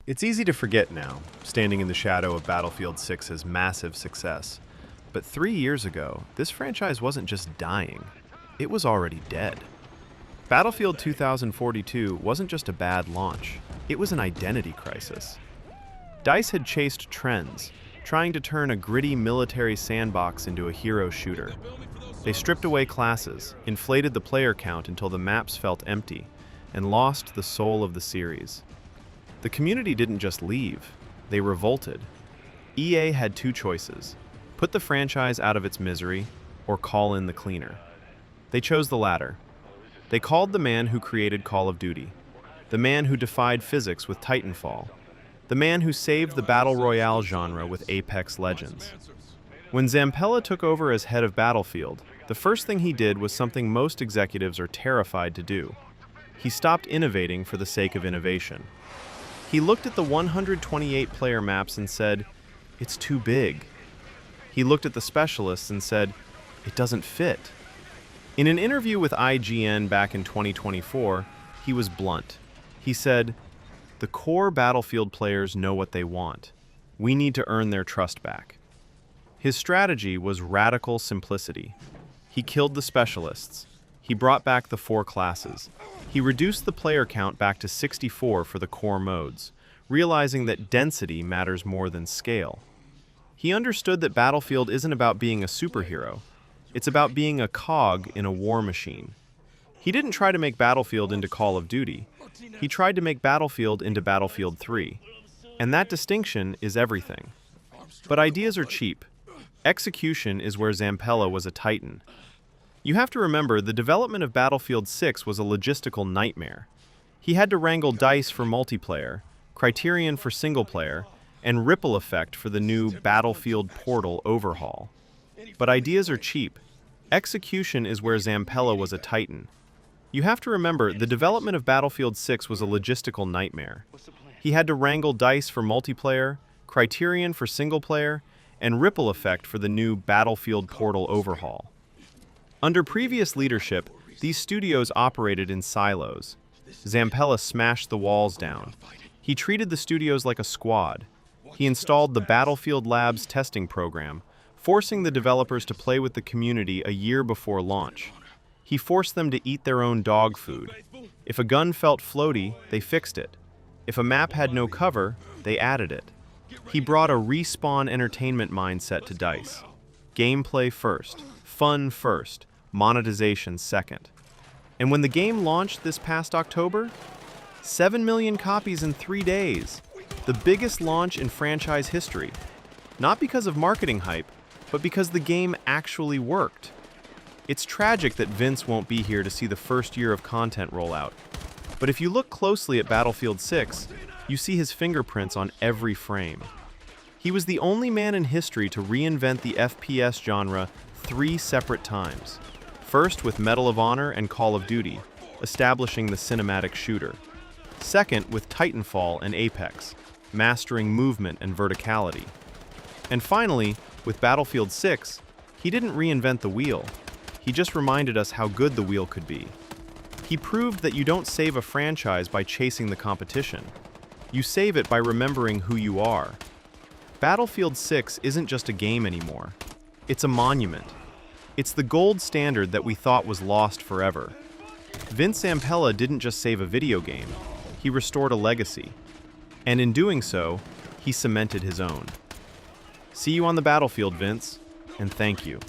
It's easy to forget now, standing in the shadow of Battlefield 6's massive success. But 3 years ago, this franchise wasn't just dying, it was already dead. Battlefield 2042 wasn't just a bad launch, it was an identity crisis. DICE had chased trends, trying to turn a gritty military sandbox into a hero shooter. They stripped away classes, inflated the player count until the maps felt empty, and lost the soul of the series. The community didn't just leave, they revolted. EA had two choices: put the franchise out of its misery, or call in the cleaner. They chose the latter. They called the man who created Call of Duty, the man who defied physics with Titanfall, the man who saved the Battle Royale genre with Apex Legends. When Zampella took over as head of Battlefield, the first thing he did was something most executives are terrified to do. He stopped innovating for the sake of innovation. He looked at the 128 player maps and said, "It's too big." He looked at the specialists and said, "It doesn't fit." In an interview with IGN back in 2024, he was blunt. He said, "The core Battlefield players know what they want. We need to earn their trust back." His strategy was radical simplicity. He killed the specialists. He brought back the 4 classes. He reduced the player count back to 64 for the core modes, realizing that density matters more than scale. He understood that Battlefield isn't about being a superhero. It's about being a cog in a war machine. He didn't try to make Battlefield into Call of Duty. He tried to make Battlefield into Battlefield 3. And that distinction is everything. But ideas are cheap. Execution is where Zampella was a titan. You have to remember, the development of Battlefield 6 was a logistical nightmare. He had to wrangle DICE for multiplayer, Criterion for single-player, and Ripple Effect for the new Battlefield Portal overhaul. But ideas are cheap. Execution is where Zampella was a titan. You have to remember, the development of Battlefield 6 was a logistical nightmare. He had to wrangle DICE for multiplayer, Criterion for single-player, and Ripple Effect for the new Battlefield Portal overhaul. Under previous leadership, these studios operated in silos. Zampella smashed the walls down. He treated the studios like a squad. He installed the Battlefield Labs testing program, forcing the developers to play with the community a year before launch. He forced them to eat their own dog food. If a gun felt floaty, they fixed it. If a map had no cover, they added it. He brought a respawn entertainment mindset to DICE. Gameplay first, fun first, monetization second. And when the game launched this past October, 7 million copies in 3 days. The biggest launch in franchise history. Not because of marketing hype, but because the game actually worked. It's tragic that Vince won't be here to see the first year of content roll out. But if you look closely at Battlefield 6, you see his fingerprints on every frame. He was the only man in history to reinvent the FPS genre 3 separate times. First with Medal of Honor and Call of Duty, establishing the cinematic shooter. Second with Titanfall and Apex, mastering movement and verticality. And finally, with Battlefield 6, he didn't reinvent the wheel. He just reminded us how good the wheel could be. He proved that you don't save a franchise by chasing the competition. You save it by remembering who you are. Battlefield 6 isn't just a game anymore. It's a monument. It's the gold standard that we thought was lost forever. Vince Zampella didn't just save a video game. He restored a legacy. And in doing so, he cemented his own. See you on the battlefield, Vince, and thank you.